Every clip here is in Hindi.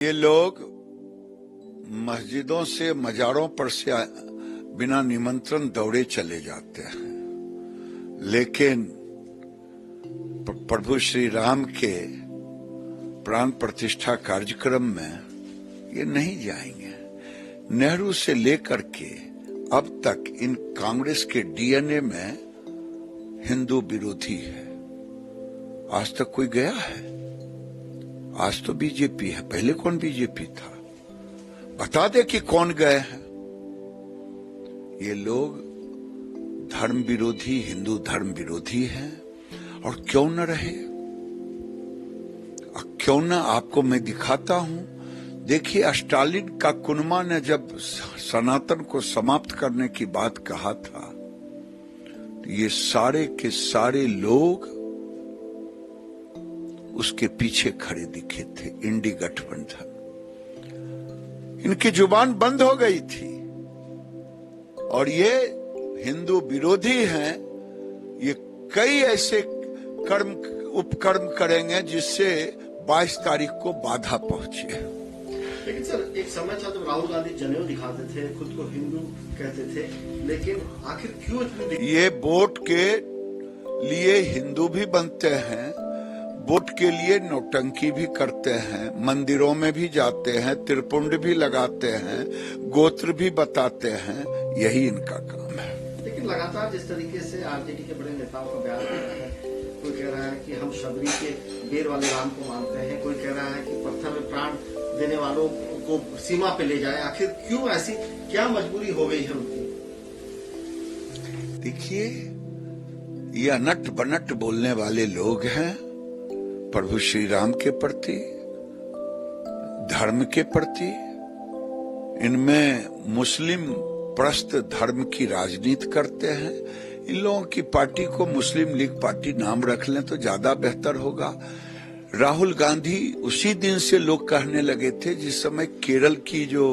ये लोग मस्जिदों से मजारों पर से बिना निमंत्रण दौड़े चले जाते हैं, लेकिन प्रभु श्री राम के प्राण प्रतिष्ठा कार्यक्रम में ये नहीं जाएंगे। नेहरू से लेकर के अब तक इन कांग्रेस के डीएनए में हिंदू विरोधी है। आज तक कोई गया है? आज तो बीजेपी है, पहले कौन बीजेपी था? बता दे कि कौन गए हैं। ये लोग धर्म विरोधी, हिंदू धर्म विरोधी हैं। और क्यों न रहे, क्यों न आपको मैं दिखाता हूं। देखिए, स्टालिन का कुनमा ने जब सनातन को समाप्त करने की बात कहा था, तो ये सारे के सारे लोग उसके पीछे खड़े दिखे थे। इंडी गठबंधन, इनकी जुबान बंद हो गई थी और ये हिंदू विरोधी हैं। ये कई ऐसे कर्म उपकर्म करेंगे जिससे 22 तारीख को बाधा पहुंचे। लेकिन सर, एक समय था जब राहुल गांधी जनेऊ दिखाते थे, खुद को हिंदू कहते थे, लेकिन आखिर क्यों इतनी? ये वोट के लिए हिंदू भी बनते हैं, वोट के लिए नौटंकी भी करते हैं, मंदिरों में भी जाते हैं, त्रिपुंड भी लगाते हैं, गोत्र भी बताते हैं। यही इनका काम है। लेकिन लगातार जिस तरीके से आरजेडी के बड़े नेताओं का बयान आ रहा है, कोई कह रहा है कि हम शबरी के बेर वाले राम को मानते हैं, कोई कह रहा है कि पत्थर में प्राण देने वालों को सीमा पे ले जाए। आखिर क्यों ऐसी क्या मजबूरी हो गई है उनकी? देखिए, ये अनट बनट बोलने वाले लोग हैं प्रभु श्री राम के प्रति, धर्म के प्रति। इनमें मुस्लिम प्रस्त धर्म की राजनीति करते हैं। इन लोगों की पार्टी को मुस्लिम लीग पार्टी नाम रख लें तो ज्यादा बेहतर होगा। राहुल गांधी उसी दिन से लोग कहने लगे थे जिस समय केरल की जो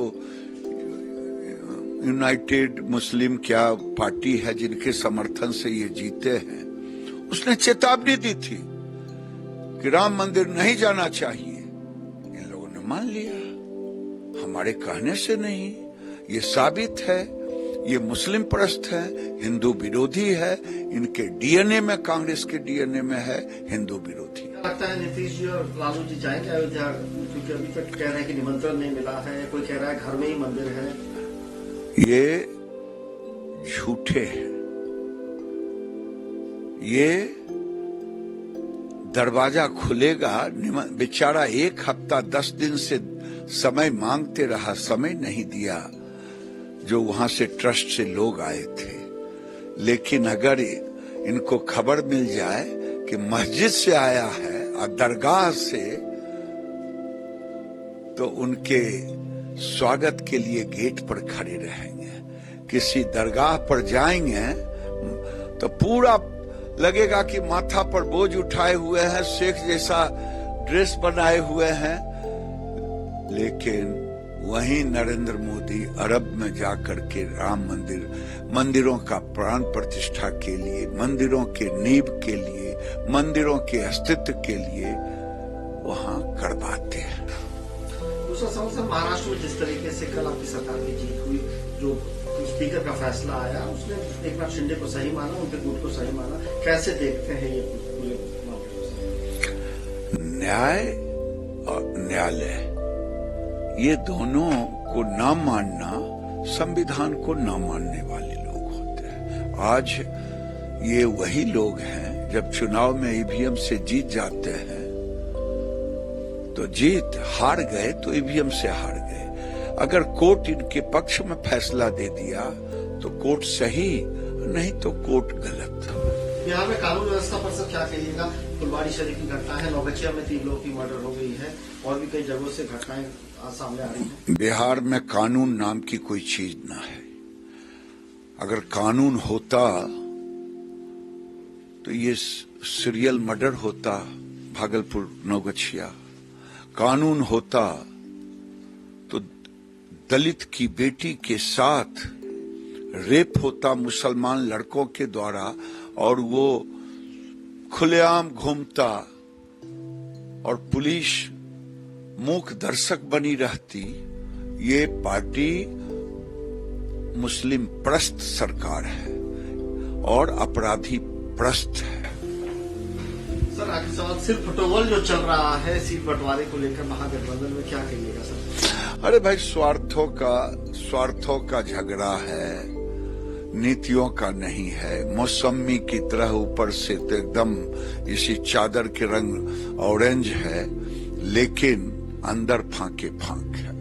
यूनाइटेड मुस्लिम क्या पार्टी है जिनके समर्थन से ये जीते हैं, उसने चेतावनी दी थी कि राम मंदिर नहीं जाना चाहिए। इन लोगों ने मान लिया, हमारे कहने से नहीं। ये साबित है ये मुस्लिम प्रस्त है, हिंदू विरोधी है। इनके डीएनए में, कांग्रेस के डीएनए में है हिंदू विरोधी। लगता है नीतीश जी और लालू जी जाएंगे अयोध्या, क्योंकि अभी तक कह रहे हैं कि निमंत्रण नहीं मिला है, कोई कह रहा है घर में ही मंदिर है। ये झूठे हैं। ये दरवाजा खुलेगा, बेचारा 1 हफ्ता 10 दिन से समय मांगते रहा, समय नहीं दिया जो वहां से ट्रस्ट से लोग आए थे। लेकिन अगर इनको खबर मिल जाए कि मस्जिद से आया है और दरगाह से, तो उनके स्वागत के लिए गेट पर खड़े रहेंगे। किसी दरगाह पर जाएंगे तो पूरा लगेगा कि माथा पर बोझ उठाए हुए हैं, शेख जैसा ड्रेस बनाए हुए हैं। लेकिन वहीं नरेंद्र मोदी अरब में जाकर के राम मंदिरों का प्राण प्रतिष्ठा के लिए, मंदिरों के नींव के लिए, मंदिरों के अस्तित्व के लिए वहां करवाते हैं। दूसरा सवाल सर, महाराष्ट्र में जिस तरीके से कल आपकी सरकार की जीत हुई, जो स्पीकर का फैसला आया, उसने एकनाथ शिंदे को सही माना, उनके गुट को सही माना। कैसे देखते हैं ये पूरे मामले? न्याय और न्यायालय, ये दोनों को न मानना संविधान को न मानने वाले लोग होते हैं। आज ये वही लोग हैं, जब चुनाव में ईवीएम से जीत जाते हैं तो जीत, हार गए तो ईवीएम से हार गए। अगर कोर्ट इनके पक्ष में फैसला दे दिया तो कोर्ट सही, नहीं तो कोर्ट गलत। बिहार में कानून व्यवस्था पर सर क्या कहिएगा? फुलवाड़ी शरीफ की घटना है, नौगछिया में 3 लोगों की मर्डर हो गई है, और भी कई जगहों से घटनाएं सामने आ रही हैं। बिहार में कानून नाम की कोई चीज ना है। अगर कानून होता तो ये सीरियल मर्डर होता भागलपुर नौगछिया। कानून होता तो दलित की बेटी के साथ रेप होता मुसलमान लड़कों के द्वारा, और वो खुलेआम घूमता और पुलिस मूक दर्शक बनी रहती। ये पार्टी मुस्लिम प्रस्त सरकार है और अपराधी प्रस्त है। सर आखिरी सवाल, सिर्फ फुटबॉल जो चल रहा है सीट बंटवारे को लेकर महागठबंधन में, क्या कहिएगा सर? अरे भाई, स्वार्थों का झगड़ा है, नीतियों का नहीं है। मौसमी की तरह ऊपर से तो एकदम इसी चादर के रंग ऑरेंज है, लेकिन अंदर फांके फांक है।